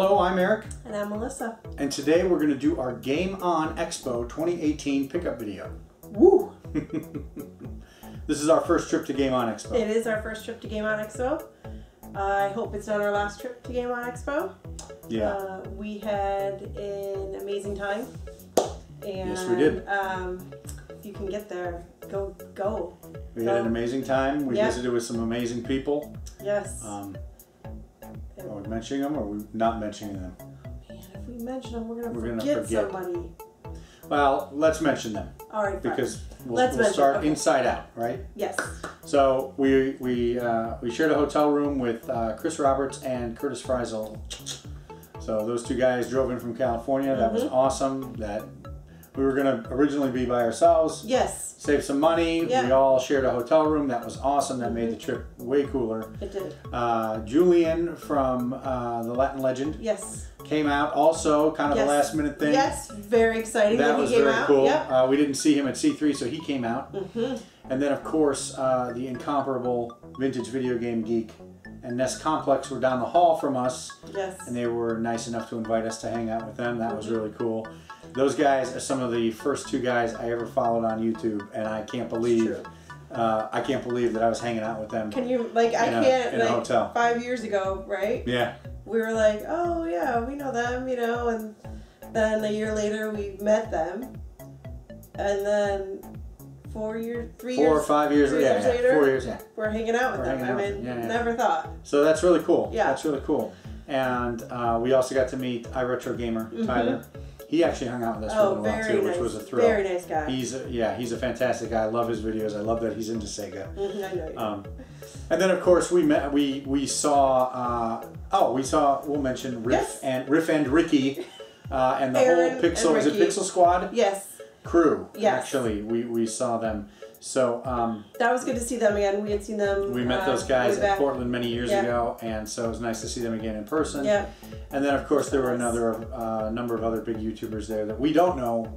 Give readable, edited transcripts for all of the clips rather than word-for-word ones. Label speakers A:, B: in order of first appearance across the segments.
A: Hello, I'm Eric.
B: And I'm Melissa.
A: And today we're going to do our Game On Expo 2018 pickup video.
B: Woo!
A: This is our first trip to Game On Expo.
B: It is our first trip to Game On Expo. I hope it's not our last trip to Game On Expo.
A: Yeah.
B: We had an amazing time. And,
A: yes, we did.
B: If you can get there, go.
A: We had an amazing time. We
B: Yep.
A: visited with some amazing people.
B: Yes.
A: Are we mentioning them or are we not mentioning them?
B: Man, if we mention them, we're
A: gonna
B: gonna forget
A: forget.
B: somebody.
A: Well, let's mention them.
B: All right, fine.
A: Because we'll start
B: okay.
A: inside out, right?
B: Yes.
A: So we shared a hotel room with Chris Roberts and Curtis Friesel. So those two guys drove in from California. That was awesome. That we were going to originally be by ourselves.
B: Yes.
A: Save some money.
B: Yeah.
A: We all shared a hotel room. That was awesome. That made the trip way cooler.
B: It did.
A: Julian from the Latin Legend.
B: Yes.
A: Came out also, kind of a last minute thing.
B: Yes, very exciting
A: that
B: he
A: was
B: came
A: very
B: out.
A: cool.
B: Yep.
A: We didn't see him at C3, so he came out. And then, of course, the incomparable vintage video game geek and Nest Complex were down the hall from us.
B: Yes.
A: And they were nice enough to invite us to hang out with them. That was really cool. Those guys are some of the first two guys I ever followed on YouTube, and I can't believe that I was hanging out with them.
B: Can you, like,
A: in a hotel.
B: 5 years ago, right?
A: Yeah.
B: We were like, oh yeah, we know them, you know, and then a year later we met them, and then 4 years, 3 years,
A: 4 or 5 years,
B: 3 years later,
A: 4 years, yeah.
B: we're hanging out with them. I mean, never thought.
A: So that's really cool.
B: Yeah.
A: That's really cool. And we also got to meet iRetro Gamer, Tyler. He actually hung out with us for a little while too, which was a thrill.
B: Very nice guy.
A: He's a fantastic guy. I love his videos. I love that he's into Sega.
B: I know you.
A: And then of course we saw we'll mention Riff and Ricky and the
B: Aaron
A: whole Pixel, is it Pixel Squad?
B: Yes.
A: Crew.
B: Yes.
A: Actually, we saw them. So
B: that was good to see them again. We had seen them.
A: We met those guys at Portland many years ago, and so it was nice to see them again in person.
B: Yeah.
A: And then of course there were another number of other big YouTubers there that we don't know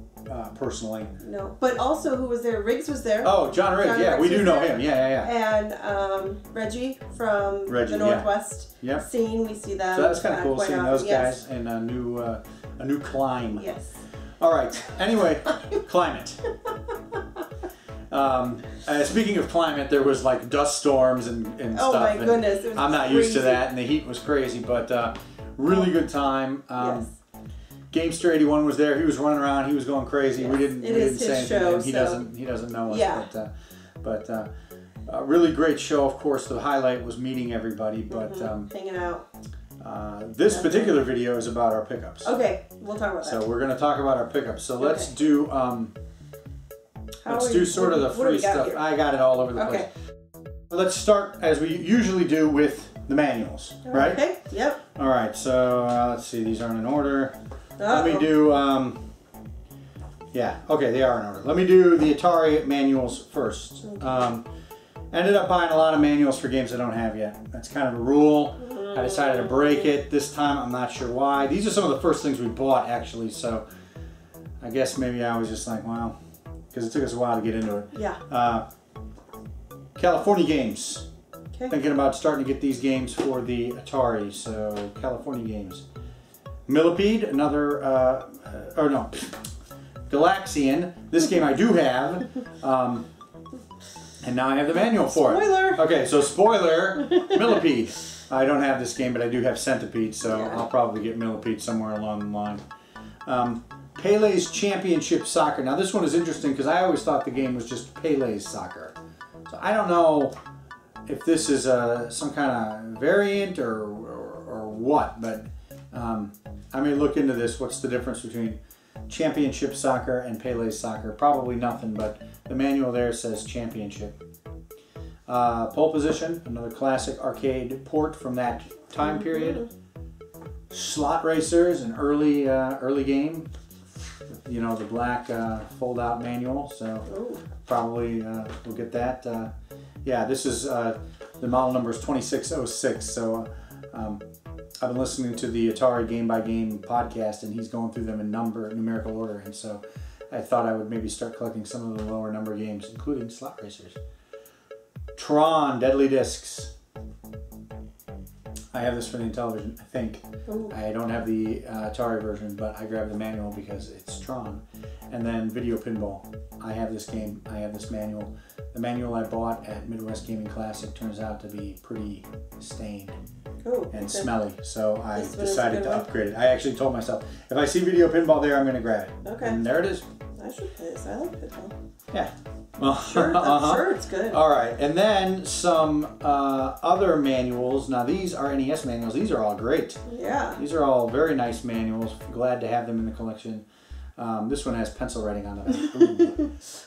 A: personally.
B: No, but also who was there? Riggs was there.
A: Oh, John Riggs. Yeah, we do know him. Yeah.
B: And Reggie from the Northwest scene. We see them.
A: So that was kind of cool seeing those guys
B: Yes.
A: in a new climb.
B: Yes.
A: All right. Anyway, climate. Speaking of climate, there was like dust storms and
B: oh
A: stuff.
B: My goodness. It was
A: I'm not used to that, and the heat was crazy, but really good time.
B: Yes.
A: Gamester 81 was there. He was running around. He was going crazy.
B: Yes.
A: We didn't say anything.
B: Show,
A: He doesn't know us.
B: Yeah.
A: But a really great show. Of course, the highlight was meeting everybody. But
B: hanging out.
A: This particular video is about our pickups.
B: Okay, we'll talk about that.
A: So we're going to talk about our pickups. So let's do sort of the free stuff.
B: Here?
A: I got it all over the place. Let's start as we usually do with the manuals, right?
B: Okay. Yep.
A: All right. So let's see. These aren't in order.
B: Uh-oh.
A: Let me do. Yeah. Okay, they are in order. Let me do the Atari manuals first. Ended up buying a lot of manuals for games I don't have yet. That's kind of a rule. I decided to break it this time. I'm not sure why. These are some of the first things we bought actually. So I guess maybe I was just like, wow. Because it took us a while to get into it.
B: Yeah.
A: California games.
B: Okay.
A: Thinking about starting to get these games for the Atari. So California games. Millipede, another, Galaxian. This game I do have. And now I have the manual for it.
B: Spoiler!
A: Okay, so spoiler, Millipede. I don't have this game, but I do have Centipede, so I'll probably get Millipede somewhere along the line. Pele's Championship Soccer. Now this one is interesting because I always thought the game was just Pele's Soccer. So I don't know if this is some kind of variant or what, but I may look into this. What's the difference between Championship Soccer and Pele's Soccer? Probably nothing, but the manual there says Championship. Pole Position, another classic arcade port from that time period. Slot Racers, an early game. You know, the black fold-out manual, so probably we'll get that. Yeah, this is the model number is 2606. So I've been listening to the Atari Game by Game podcast, and he's going through them in numerical order, and so I thought I would maybe start collecting some of the lower number games, including Slot Racers. Tron, Deadly Discs. I have this for the Intellivision, I think.
B: Ooh.
A: I don't have the Atari version, but I grabbed the manual because it's Tron. And then Video Pinball. I have this game, I have this manual. The manual I bought at Midwest Gaming Classic turns out to be pretty stained and smelly, so I decided to upgrade it. I actually told myself, if I see Video Pinball there, I'm going to grab it.
B: Okay.
A: And there it is.
B: I should play this. I like pinball.
A: Yeah. Well,
B: Sure, I'm sure it's good.
A: All right, and then some other manuals. Now these are NES manuals. These are all great.
B: Yeah.
A: These are all very nice manuals. Glad to have them in the collection. This one has pencil writing on it.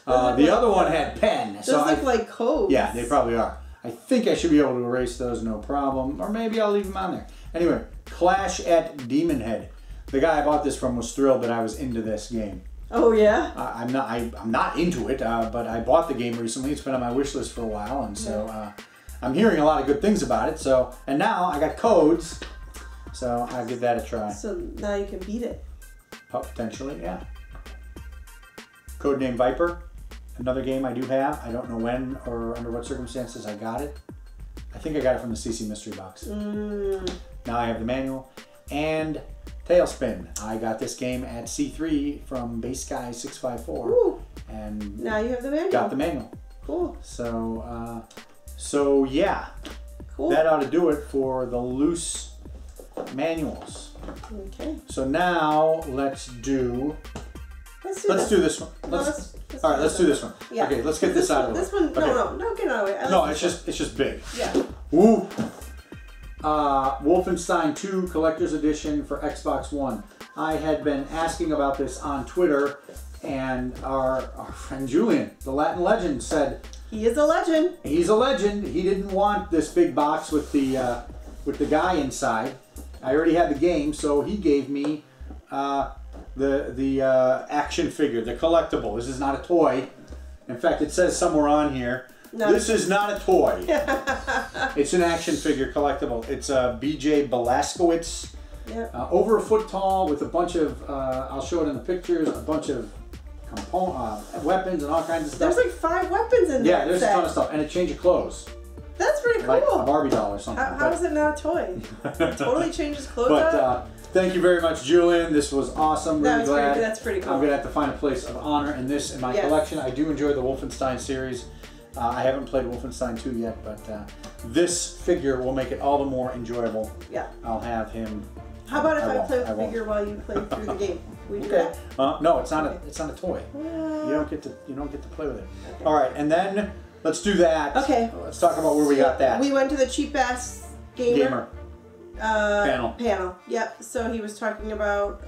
A: The other one had pen.
B: Those look like codes.
A: Yeah, they probably are. I think I should be able to erase those, no problem. Or maybe I'll leave them on there. Anyway, Clash at Demon Head. The guy I bought this from was thrilled that I was into this game.
B: Oh yeah.
A: I'm not into it, but I bought the game recently. It's been on my wish list for a while, and so I'm hearing a lot of good things about it. So, and now I got codes, so I'll give that a try.
B: So now you can beat it.
A: Oh, potentially, yeah. Codename Viper, another game I do have. I don't know when or under what circumstances I got it. I think I got it from the CC Mystery Box. Now I have the manual and Tailspin. I got this game at C3 from Base Guy 654.
B: Ooh.
A: And
B: now you have the manual.
A: Got the manual.
B: Cool.
A: So yeah.
B: Cool.
A: That ought to do it for the loose manuals.
B: Okay.
A: So now let's do this one. All right, let's do this one.
B: Yeah.
A: Okay, let's get this out of the way.
B: This one,
A: okay.
B: no, get out of the way.
A: No, it's just big.
B: Yeah.
A: Woo! Wolfenstein 2 Collector's Edition for Xbox One. I had been asking about this on Twitter, and our friend Julian, the Latin legend, said
B: he is a legend.
A: He's a legend. He didn't want this big box with the guy inside. I already had the game, so he gave me the action figure, the collectible. This is not a toy. In fact, it says somewhere on here, this is not a toy. It's an action figure collectible. It's a BJ Blazkowicz, over a foot tall with a bunch of, I'll show it in the pictures, a bunch of weapons and all kinds of stuff.
B: There's like 5 weapons in there.
A: Yeah, there's a ton of stuff. And a change of clothes.
B: That's pretty cool.
A: Like a Barbie doll or something.
B: How is it not a toy? It totally changes clothes
A: But thank you very much, Julian. This was awesome. Really glad.
B: That's pretty cool.
A: I'm going to have to find a place of honor in this in my collection. I do enjoy the Wolfenstein series. I haven't played Wolfenstein 2 yet, but this figure will make it all the more enjoyable.
B: Yeah.
A: I'll have him.
B: How about if I play with the figure while you play through the game? We do that?
A: No, it's not a toy. You don't get to play with it. Okay. All right, and then let's do that.
B: Okay.
A: Let's talk about where we got that.
B: We went to the Cheap Ass Gamer
A: panel.
B: Yep. So he was talking about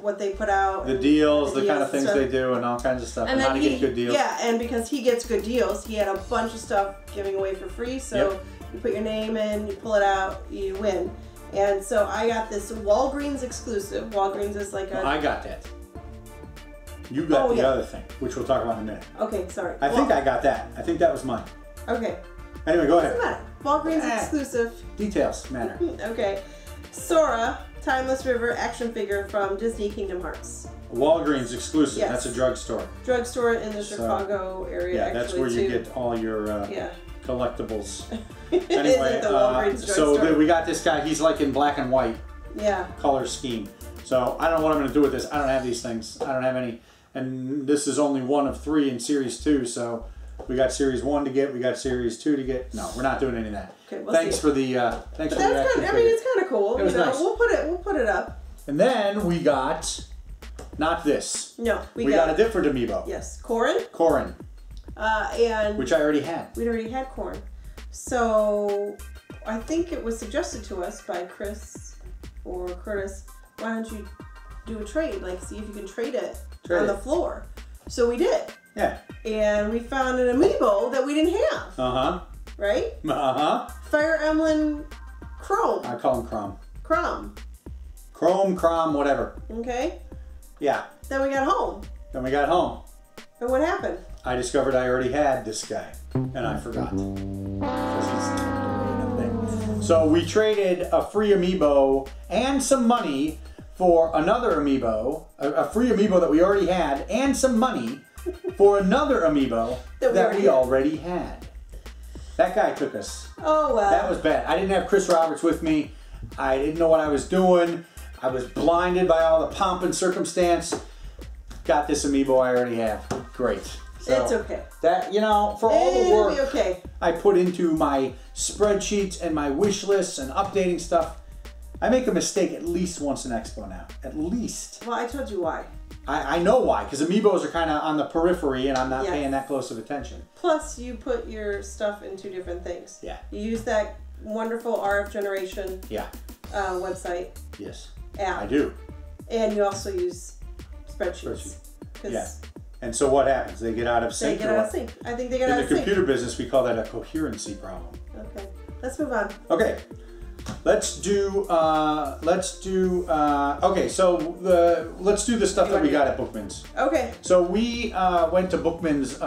B: what they put out.
A: The deals, the kind of things they do, and all kinds of stuff, and how to get good deals.
B: Yeah, and because he gets good deals, he had a bunch of stuff giving away for free. So you put your name in, you pull it out, you win. And so I got this Walgreens exclusive. Walgreens is like a...
A: I got that. You got the other thing, which we'll talk about in a minute.
B: Okay, sorry.
A: I think I got that. I think that was mine.
B: Okay.
A: Anyway, go ahead.
B: Doesn't matter. Walgreens exclusive.
A: Details matter.
B: Okay. Sora, Timeless River action figure from Disney Kingdom Hearts.
A: Walgreens exclusive.
B: Yes.
A: That's a drugstore.
B: Drugstore in the Chicago area.
A: Yeah, that's where you get all your collectibles.
B: Anyway,
A: so we got this guy. He's like in black and white.
B: Yeah.
A: Color scheme. So I don't know what I'm going to do with this. I don't have these things. I don't have any. And this is only one of 3 in Series 2. So we got Series 1 to get. We got Series 2 to get. No, we're not doing any of that.
B: Okay,
A: thanks for the thanks for the action figure.
B: I mean, it's kind of cool.
A: It was nice.
B: We'll put it up.
A: And then we got not this.
B: No, we
A: got a different amiibo.
B: Yes, Corrin.
A: Corrin.
B: And
A: which I already had.
B: We'd already had Corrin. So I think it was suggested to us by Chris or Curtis. Why don't you do a trade? Like, see if you can trade it on the floor. So we did.
A: Yeah.
B: And we found an amiibo that we didn't have.
A: Uh-huh.
B: Right?
A: Uh-huh.
B: Fire Emblem Chrome.
A: I call him Chrome.
B: Chrome.
A: Chrome, whatever.
B: Okay.
A: Yeah.
B: Then we got home. And what happened?
A: I discovered I already had this guy, and I forgot. So we traded a free amiibo and some money for another amiibo, a free amiibo that we already had, and some money for another amiibo that we already had. That guy took us.
B: Oh, well.
A: That was bad. I didn't have Chris Roberts with me. I didn't know what I was doing. I was blinded by all the pomp and circumstance. Got this amiibo I already have. Great. So
B: it's okay.
A: That, you know, for all the work
B: okay.
A: I put into my spreadsheets and my wish lists and updating stuff, I make a mistake at least once in Expo now. At least.
B: Well, I told you why.
A: I know why, because amiibos are kind of on the periphery and I'm not paying that close of attention.
B: Plus, you put your stuff into different things.
A: Yeah.
B: You use that wonderful RF Generation website.
A: Yes.
B: App.
A: I do.
B: And you also use spreadsheets.
A: Yeah. And so what happens? They get out of sync?
B: They get out of sync. I think they get out of sync.
A: In the computer business, we call that a coherency problem.
B: Okay. Let's move on.
A: Okay. Let's do okay, so let's do the stuff that we got at Bookman's.
B: Okay.
A: So we went to Bookman's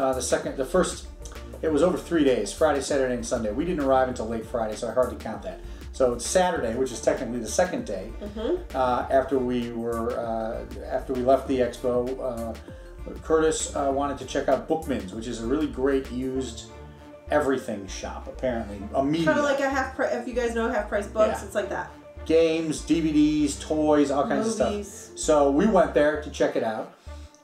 A: it was over 3 days, Friday, Saturday, and Sunday. We didn't arrive until late Friday, so I hardly count that. So it's Saturday, which is technically the second day, after we left the expo. Curtis wanted to check out Bookman's, which is a really great used everything shop, apparently.
B: Kind of like a half price. If you guys know half price books, it's like that.
A: Games, DVDs, toys, all kinds of stuff. So we went there to check it out,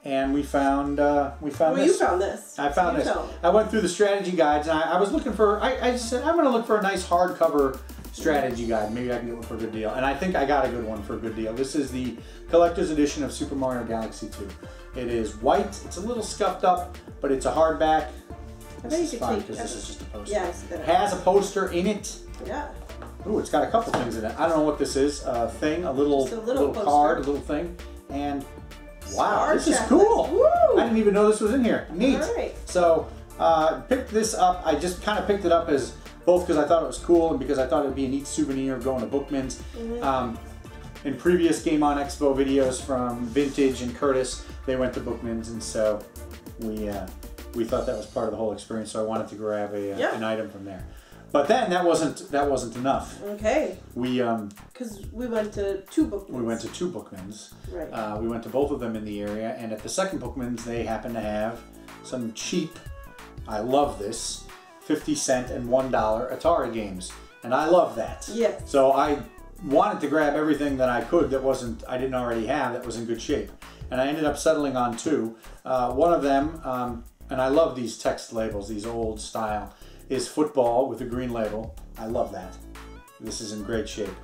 A: and we found this.
B: You found this.
A: I found this. I went through the strategy guides, and I was looking for. I said I'm going to look for a nice hardcover strategy guide. Maybe I can get one for a good deal, and I think I got a good one for a good deal. This is the collector's edition of Super Mario Galaxy 2. It is white. It's a little scuffed up, but it's a hardback. This is fun because this is just a poster.
B: Yeah, I see that.
A: It has a poster in it.
B: Yeah.
A: Ooh, it's got a couple things in it. I don't know what this is. A thing, a little card, a little thing, and wow, this is cool. Woo! I didn't even know this was in here. Neat. All right. So picked this up. I just kind of picked it up as both because I thought it was cool and because I thought it would be a neat souvenir of going to Bookman's. In previous Game On Expo videos from Vintage and Curtis, they went to Bookman's, and so we thought that was part of the whole experience. So I wanted to grab an item from there. But then that wasn't enough. Okay.
B: Because we went to two Bookmans.
A: We went to two Bookmans.
B: Right.
A: We went to both of them in the area, and at the second Bookmans, they happened to have some cheap, I love this, 50-cent and $1 Atari games, and I love that.
B: Yes.
A: So I wanted to grab everything that I could that I didn't already have that was in good shape, and I ended up settling on two. One of them, and I love these text labels, these old style, is football with a green label. I love that. This is in great shape.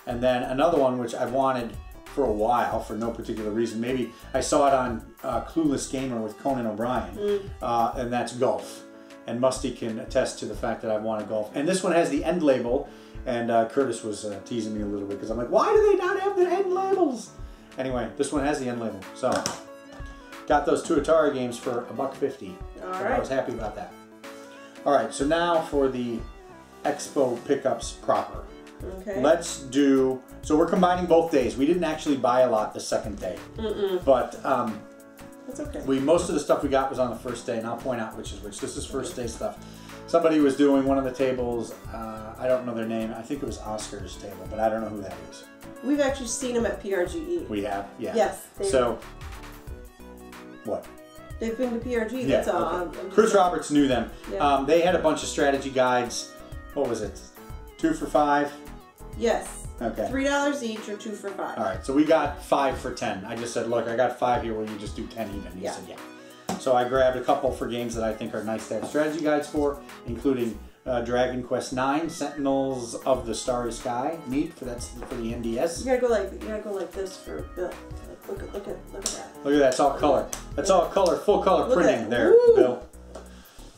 A: And then another one which I've wanted for a while for no particular reason. Maybe I saw it on Clueless Gamer with Conan O'Brien, and that's golf. And Musty can attest to the fact that I've wanted golf. And this one has the end label, and Curtis was teasing me a little bit because I'm like, why do they not have the end labels? Anyway, this one has the end label. So, got those two Atari games for $1.50.
B: All
A: so
B: right.
A: I was happy about that. All right, so now for the Expo pickups proper.
B: Okay.
A: Let's do, so we're combining both days. We didn't actually buy a lot the second day. But
B: that's okay.
A: Most of the stuff we got was on the first day, and I'll point out which is which. This is first day stuff. Somebody was doing one of the tables, I don't know their name, I think it was Oscar's table, but I don't know who that is.
B: We've actually seen them at PRGE.
A: We have, yeah.
B: Yes.
A: So, what?
B: They've been to PRG, that's all.
A: Okay. Chris Roberts knew them. Yeah. They had a bunch of strategy guides. What was it? 2 for $5?
B: Yes.
A: Okay.
B: $3 each or 2 for $5.
A: All right, so we got 5 for 10. I just said, look, I got 5 here, will you just do 10 even? He said, yeah. So I grabbed a couple for games that I think are nice to have strategy guides for, including Dragon Quest IX, Sentinels of the Starry Sky. Neat, for the NDS.
B: You gotta go like this for Bill. Look at that.
A: Look at that, it's all color. That's all color, full color printing there, Bill.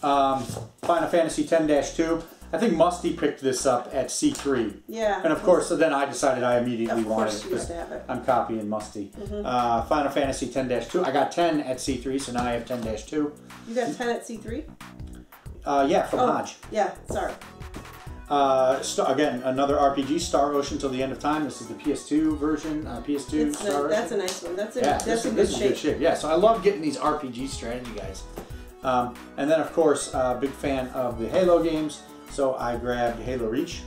A: Final Fantasy X-2. I think Musty picked this up at C3.
B: Yeah.
A: And of course, so then I decided I immediately wanted it.
B: Of course you have it.
A: I'm copying Musty. Final Fantasy X-2. I got 10 at C3, so now I have 10-2.
B: You got 10 at C3?
A: Yeah, from Hodge.
B: Yeah, sorry.
A: Again, another RPG, Star Ocean Till the End of Time. This is the PS2 version. PS2 Star Ocean.
B: That's a nice one. That's in good shape.
A: Yeah, so I love getting these RPG strategy guys. And then, of course, big fan of the Halo games. So I grabbed Halo Reach.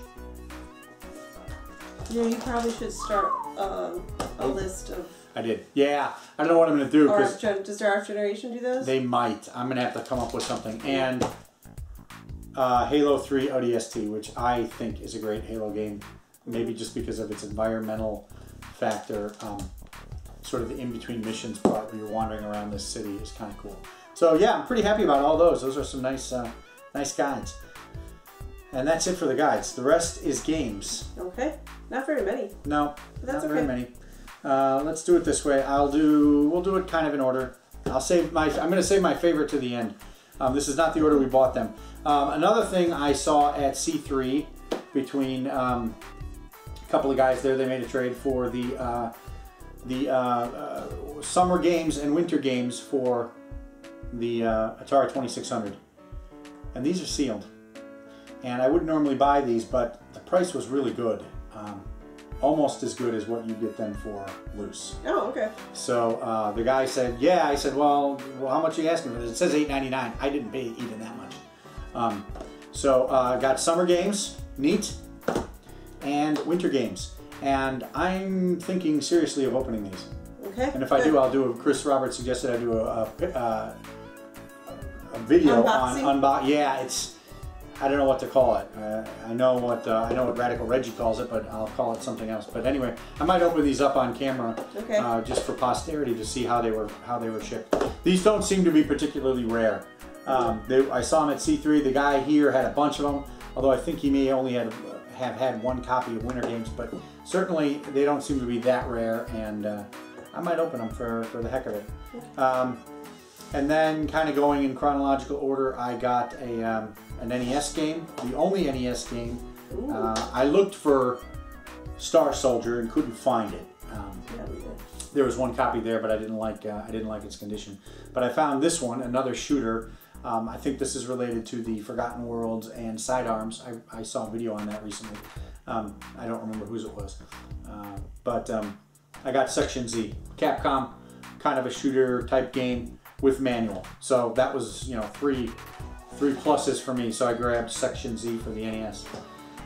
B: You know, you probably should start a list of...
A: I did. Yeah. I don't know what I'm going to do.
B: Does our Generation do those?
A: They might. I'm going to have to come up with something. And Halo 3 ODST, which I think is a great Halo game. Maybe just because of its environmental factor. Sort of the in-between missions part where you're wandering around this city is kind of cool. So yeah, I'm pretty happy about all those. Those are some nice, nice guides. And that's it for the guides. The rest is games.
B: Okay. Not very many.
A: No,
B: that's
A: not very many. Let's do it this way. We'll do it kind of in order. I'm going to save my favorite to the end. This is not the order we bought them. Another thing I saw at C3 between a couple of guys there, they made a trade for the summer games and winter games for the Atari 2600. And these are sealed. And I wouldn't normally buy these, but the price was really good. Almost as good as what you get them for loose.
B: Oh, okay.
A: So the guy said, yeah. I said, well, how much are you asking for this? It says $8.99. I didn't pay even that much. So got summer games, neat, and winter games. And I'm thinking seriously of opening these.
B: Okay.
A: And if I do, I'll do Chris Roberts suggested I do a video on yeah, it's, I don't know what to call it. I know what Radical Reggie calls it, but I'll call it something else. But anyway, I might open these up on camera, just for posterity to see how they were shipped. These don't seem to be particularly rare. I saw them at C3. The guy here had a bunch of them, although I think he may only have had one copy of Winter Games. But certainly they don't seem to be that rare, and I might open them for the heck of it. And then, kind of going in chronological order, I got an NES game, the only NES game. I looked for Star Soldier and couldn't find it. There was one copy there, but I didn't like its condition. But I found this one, another shooter. I think this is related to the Forgotten Worlds and Sidearms. I saw a video on that recently. I don't remember whose it was, but I got Section Z, Capcom, kind of a shooter type game with manual. So that was, you know, three pluses for me. So I grabbed Section Z for the NES.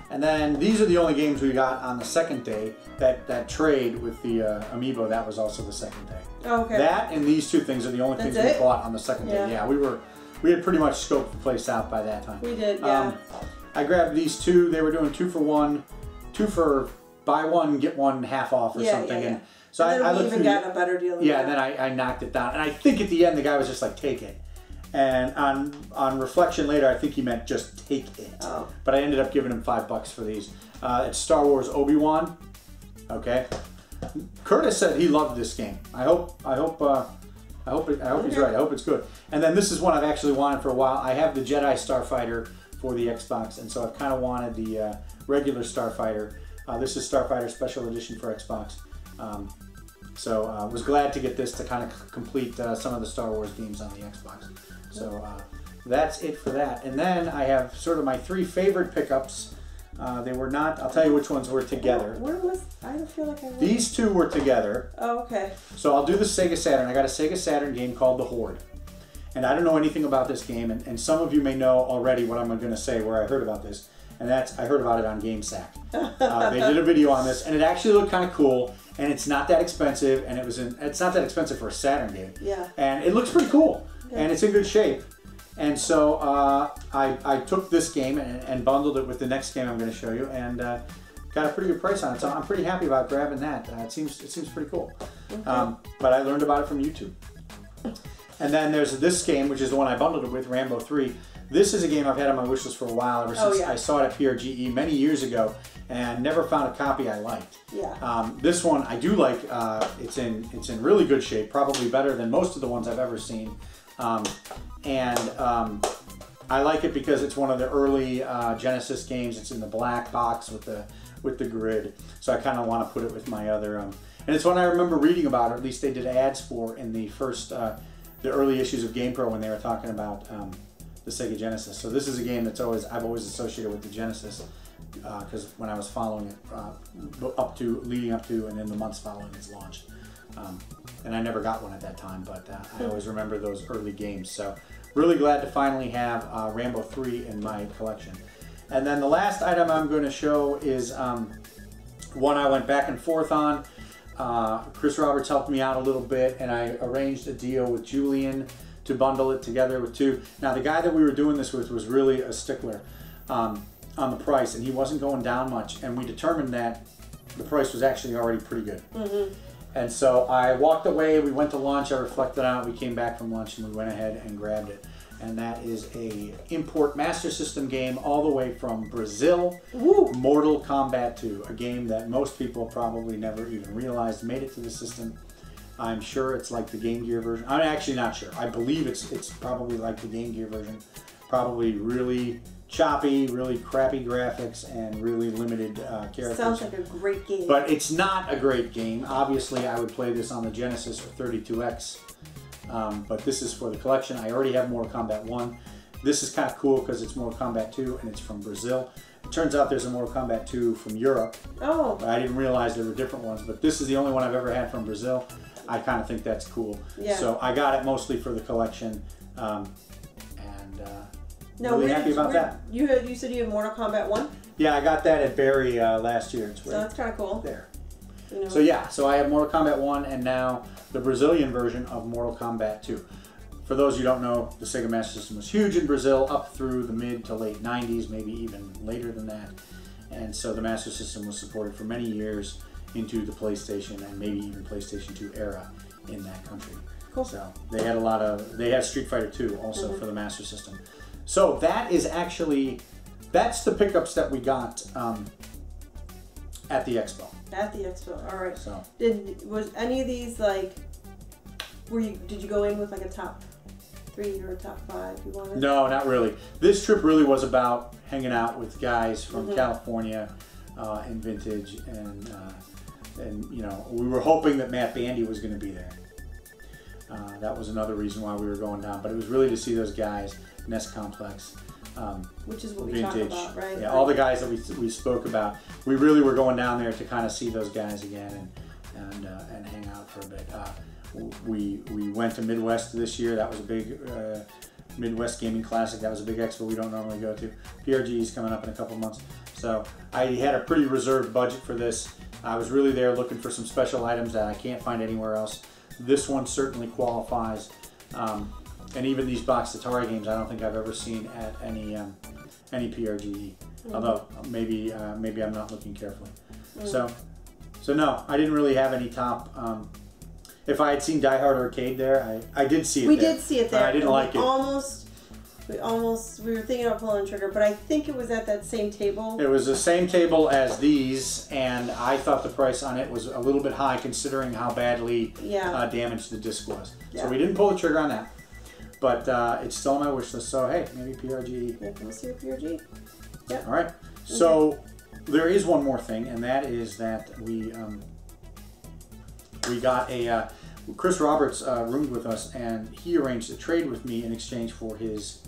A: And then these are the only games we got on the second day. That trade with the Amiibo, that was also the second day.
B: Oh, okay.
A: That and these two things are the only things we bought on the second day. Yeah, we had pretty much scoped the place out by that time.
B: We did, yeah.
A: I grabbed these two. They were doing 2 for 1, 2 for buy one get one half off or something.
B: Yeah.
A: And so
B: I looked even got a better deal.
A: Yeah, and then I knocked it down. And I think at the end the guy was just like, take it. And on reflection later, I think he meant just take it.
B: Oh.
A: But I ended up giving him $5 for these. It's Star Wars Obi-Wan. Okay. Curtis said he loved this game. I hope he's right. I hope it's good. And then this is one I've actually wanted for a while. I have the Jedi Starfighter for the Xbox, and so I've kind of wanted the regular Starfighter. This is Starfighter Special Edition for Xbox. So I was glad to get this to kind of complete some of the Star Wars games on the Xbox. So that's it for that. And then I have sort of my 3 favorite pickups. They were not, I'll tell you which ones were together.
B: Where was, I don't feel like I remember.
A: These 2 were together.
B: Oh, okay.
A: So I'll do the Sega Saturn. I got a Sega Saturn game called The Horde. And I don't know anything about this game, and some of you may know already what I'm going to say where I heard about this. And that's, I heard about it on GameSack. They did a video on this, and it actually looked kind of cool, and it's not that expensive, and it's not that expensive for a Saturn game.
B: Yeah.
A: And it looks pretty cool, and it's in good shape. And so I took this game and bundled it with the next game I'm going to show you, and got a pretty good price on it. So I'm pretty happy about grabbing that. It seems pretty cool. Okay. But I learned about it from YouTube. And then there's this game, which is the one I bundled it with, Rambo 3. This is a game I've had on my wish list for a while, ever since I saw it at PRGE many years ago, and never found a copy I liked.
B: Yeah.
A: This one I do like. It's in really good shape, probably better than most of the ones I've ever seen. I like it because it's one of the early Genesis games. It's in the black box with the grid, so I kind of want to put it with my other. And it's one I remember reading about, or at least they did ads for in the first, the early issues of GamePro when they were talking about the Sega Genesis. So this is a game that's I've always associated with the Genesis, because when I was following it leading up to, and in the months following its launch. And I never got one at that time, but I always remember those early games. So really glad to finally have Rambo 3 in my collection. And then the last item I'm going to show is one I went back and forth on. Chris Roberts helped me out a little bit, and I arranged a deal with Julian to bundle it together with 2. Now the guy that we were doing this with was really a stickler on the price, and he wasn't going down much, and we determined that the price was actually already pretty good. And so I walked away, we went to lunch, I reflected on it, we came back from lunch and we went ahead and grabbed it. And that is a import Master System game all the way from Brazil.
B: Woo.
A: Mortal Kombat 2, a game that most people probably never even realized made it to the system. I'm sure it's like the Game Gear version. I'm actually not sure. I believe it's probably like the Game Gear version. Probably really choppy, really crappy graphics, and really limited characters.
B: Sounds like a great game.
A: But it's not a great game. Obviously, I would play this on the Genesis or 32X. But this is for the collection. I already have Mortal Kombat 1. This is kind of cool because it's Mortal Kombat 2 and it's from Brazil. It turns out there's a Mortal Kombat 2 from Europe.
B: Oh.
A: I didn't realize there were different ones, but this is the only one I've ever had from Brazil. I kind of think that's cool.
B: Yeah.
A: So I got it mostly for the collection. Really happy about that.
B: You said you had Mortal Kombat 1?
A: Yeah, I got that at Barry last year. It's
B: so that's kind of cool.
A: There.
B: You know.
A: So yeah, so I have Mortal Kombat 1 and now the Brazilian version of Mortal Kombat 2. For those who don't know, the Sega Master System was huge in Brazil up through the mid to late 90s, maybe even later than that. And so the Master System was supported for many years into the PlayStation and maybe even PlayStation 2 era in that country.
B: Cool.
A: So they had Street Fighter 2 also for the Master System. So that is actually, that's the pickups that we got at the Expo.
B: At the Expo, all right.
A: So
B: was any of these like, did you go in with like a top 3 or a top 5 you wanted?
A: No, not really. This trip really was about hanging out with guys from California in vintage, and you know, we were hoping that Matt Bandy was going to be there. That was another reason why we were going down, but it was really to see those guys, Nest Complex.
B: Which is what
A: vintage.
B: we talked about, right?
A: Yeah, all the guys that we spoke about. We really were going down there to kind of see those guys again and hang out for a bit. We went to Midwest this year. That was a big Midwest Gaming Classic. That was a big expo we don't normally go to. PRG is coming up in a couple months. So I had a pretty reserved budget for this. I was really there looking for some special items that I can't find anywhere else. This one certainly qualifies. And even these boxed Atari games, I don't think I've ever seen at any PRGE. Although maybe I'm not looking carefully. So no, I didn't really have any top. If I had seen Die Hard Arcade there, I did see it.
B: We did see it there.
A: I didn't like it.
B: We were thinking about pulling the trigger, but I think it was at that same table.
A: It was the same table as these, and I thought the price on it was a little bit high considering how badly damaged the disc was.
B: Yeah.
A: So we didn't pull the trigger on that. But it's still on my wish list, so hey, maybe PRG.
B: Yeah, we'll see a PRG. Yeah.
A: All right. So there is one more thing, and that is that we got a Chris Roberts roomed with us, and he arranged a trade with me in exchange for his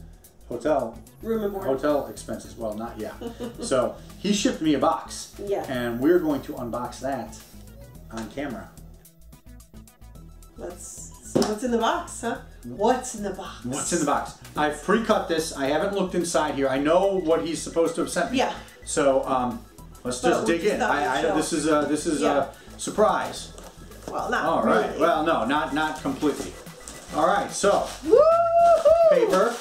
B: room and board
A: hotel expenses. Well, not yet. So he shipped me a box.
B: Yeah.
A: And we're going to unbox that on camera.
B: Let's see what's in the box, huh? What's in the box?
A: What's in the box? I've pre-cut this. I haven't looked inside here. I know what he's supposed to have sent me.
B: Yeah.
A: So let's just dig in. This is a surprise.
B: Well, not
A: all right.
B: really.
A: Well, no, not completely. All right. So
B: woo-hoo!
A: paper.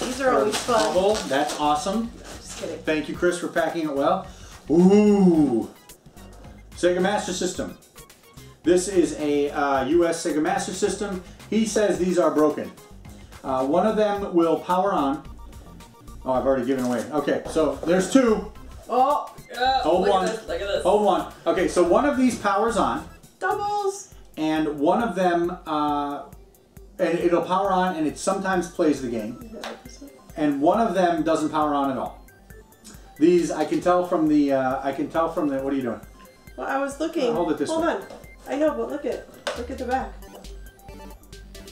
B: These are always fun.
A: Bubble. That's awesome.
B: No, just kidding.
A: Thank you, Chris, for packing it well. Ooh. Sega Master System. This is a US Sega Master System. He says these are broken. One of them will power on. Oh, I've already given away. Okay, so there's 2.
B: Oh,
A: hold one.
B: Look at this.
A: Hold one. Okay, so one of these powers on.
B: Doubles.
A: And one of them, and it'll power on, and it sometimes plays the game. And one of them doesn't power on at all. These I can tell from the. What are you doing?
B: Well, I was looking.
A: Hold it this way.
B: Hold on. I know, but look at the back.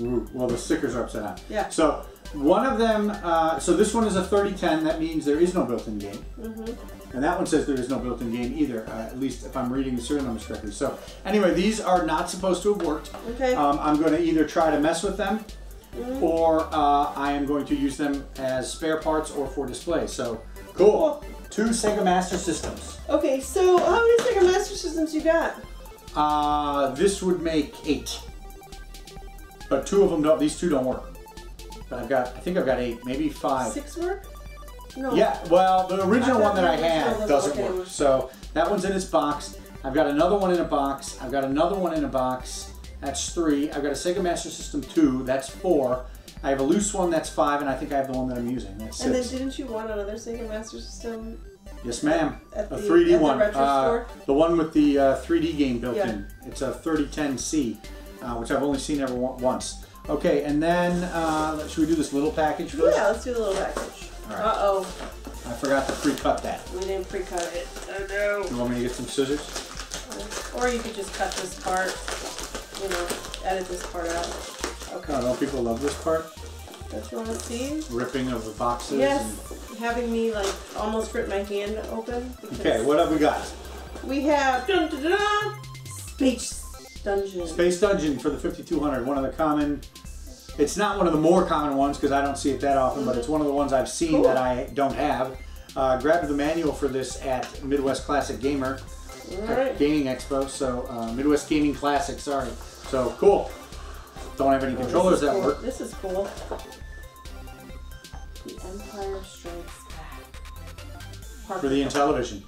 A: Ooh, well, the stickers are upside down.
B: Yeah.
A: So one of them, so this one is a 3010. That means there is no built-in game. And that one says there is no built-in game either, at least if I'm reading the serial numbers correctly. So anyway, these are not supposed to have worked.
B: Okay.
A: I'm going to either try to mess with them, or I am going to use them as spare parts or for display. So cool. 2 Sega Master Systems.
B: Okay, so how many Sega Master Systems you got?
A: This would make 8. But 2 of them don't. These 2 don't work. but I think I've got 8, maybe 5.
B: 6 work? No.
A: Yeah, well, the original one that I had doesn't
B: work.
A: work. So that one's in its box. I've got another one in a box. I've got another one in a box. That's 3. I've got a Sega Master System 2. That's 4. I have a loose one. That's 5, and I think I have the one that I'm using. That's 6.
B: And then didn't you want another Sega Master System?
A: Yes, ma'am.
B: A
A: 3D one.
B: The retro store?
A: The one with the 3D game built in. It's a 3010C, which I've only seen ever once. Okay, and then should we do this little package first?
B: Yeah, let's do the little package.
A: All right.
B: Uh-oh.
A: I forgot to pre-cut that.
B: We didn't pre-cut it. Oh no.
A: You want me to get some scissors?
B: Or you could just cut this part, you know, edit this part out. Okay.
A: Oh, don't people love this part?
B: Don't you want to see?
A: Ripping of the boxes?
B: Yes. Having me, like, almost rip my hand open.
A: Okay, what have we got?
B: We have dun, dun, dun, dun, Space Dungeon.
A: Space Dungeon for the 5200. One of the common... It's not one of the more common ones because I don't see it that often, but it's one of the ones I've seen that I don't have. Grabbed the manual for this at Midwest Classic Gamer.
B: Right.
A: Gaming Expo, so Midwest Gaming Classic, sorry. So, cool. Don't have any controllers that work.
B: This is cool. The Empire Strikes Back.
A: For the Intellivision.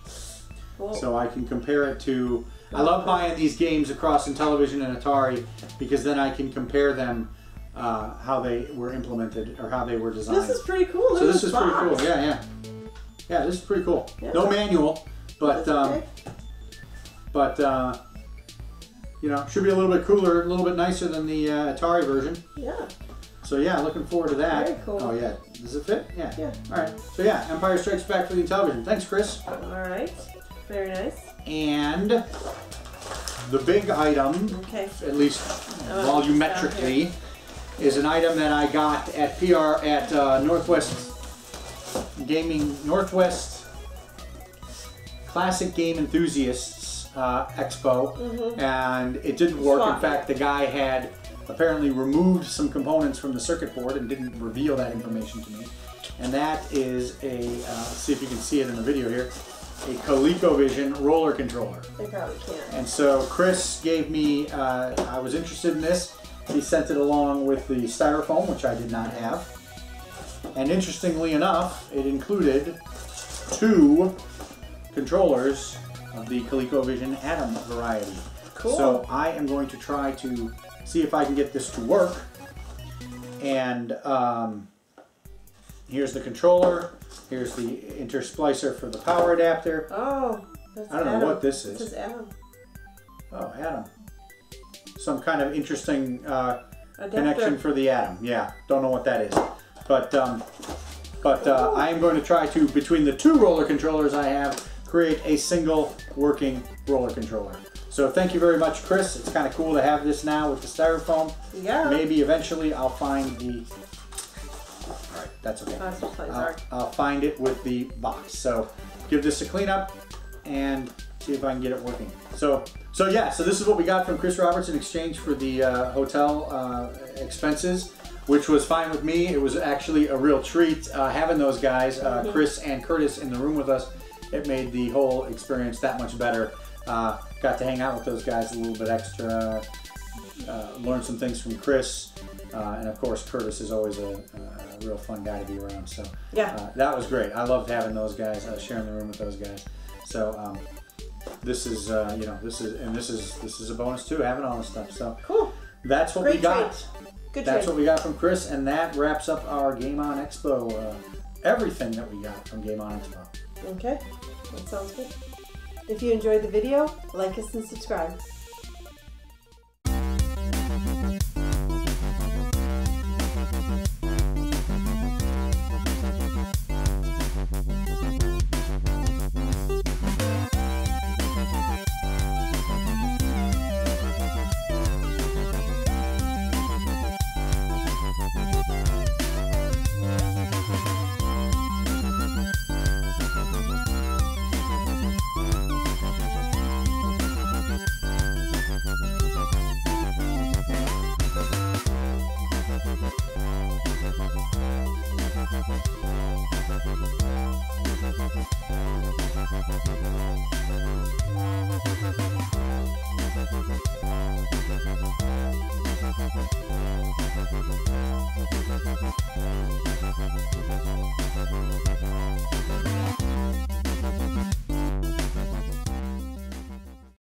B: Cool.
A: So I can compare it to... I love buying these games across Intellivision and Atari because then I can compare them how they were implemented or how they were designed.
B: This is pretty cool.
A: So this is pretty cool. Yeah. Yeah, this is pretty cool. Yeah. No manual, but you know, should be a little bit cooler, a little bit nicer than the Atari version.
B: Yeah.
A: So yeah, looking forward to that.
B: Very cool.
A: Oh yeah, does it fit? Yeah.
B: Yeah.
A: All right. So yeah, Empire Strikes Back for the Intellivision. Thanks, Chris.
B: All right. Very nice.
A: And the big item, at least volumetrically, is an item that I got at Northwest Classic Game Enthusiasts Expo, and it didn't work. In fact, the guy had apparently removed some components from the circuit board and didn't reveal that information to me. And that is a, let's see if you can see it in the video here, a ColecoVision roller controller.
B: They probably can't.
A: And so Chris gave me, I was interested in this. He sent it along with the styrofoam, which I did not have. And interestingly enough, it included 2 controllers of the ColecoVision Atom variety.
B: Cool.
A: So I am going to try to see if I can get this to work. And here's the controller. Here's the intersplicer for the power adapter.
B: Oh, that's
A: I don't know what this is.
B: This is Atom.
A: Oh, Atom. Some kind of interesting connection for the Atom. Yeah, don't know what that is. But I am going to try to, between the 2 roller controllers I have, create a single working roller controller. So thank you very much, Chris. It's kind of cool to have this now with the styrofoam.
B: Yeah.
A: Maybe eventually I'll find the... All right, that's okay. I'll find it with the box. So give this a cleanup and see if I can get it working. So yeah, so this is what we got from Chris Roberts in exchange for the hotel expenses, which was fine with me. It was actually a real treat having those guys, Chris and Curtis, in the room with us. It made the whole experience that much better. Got to hang out with those guys a little bit extra, learn some things from Chris, and of course Curtis is always a real fun guy to be around. So
B: yeah,
A: that was great. I loved having those guys, sharing the room with those guys. So this is you know, this is a bonus too, having all this stuff. So
B: cool.
A: That's what we got.
B: That's
A: what we got from Chris, and that wraps up our Game On Expo. Everything that we got from Game On Expo.
B: Okay, that sounds good. If you enjoyed the video, like us and subscribe. Thank you.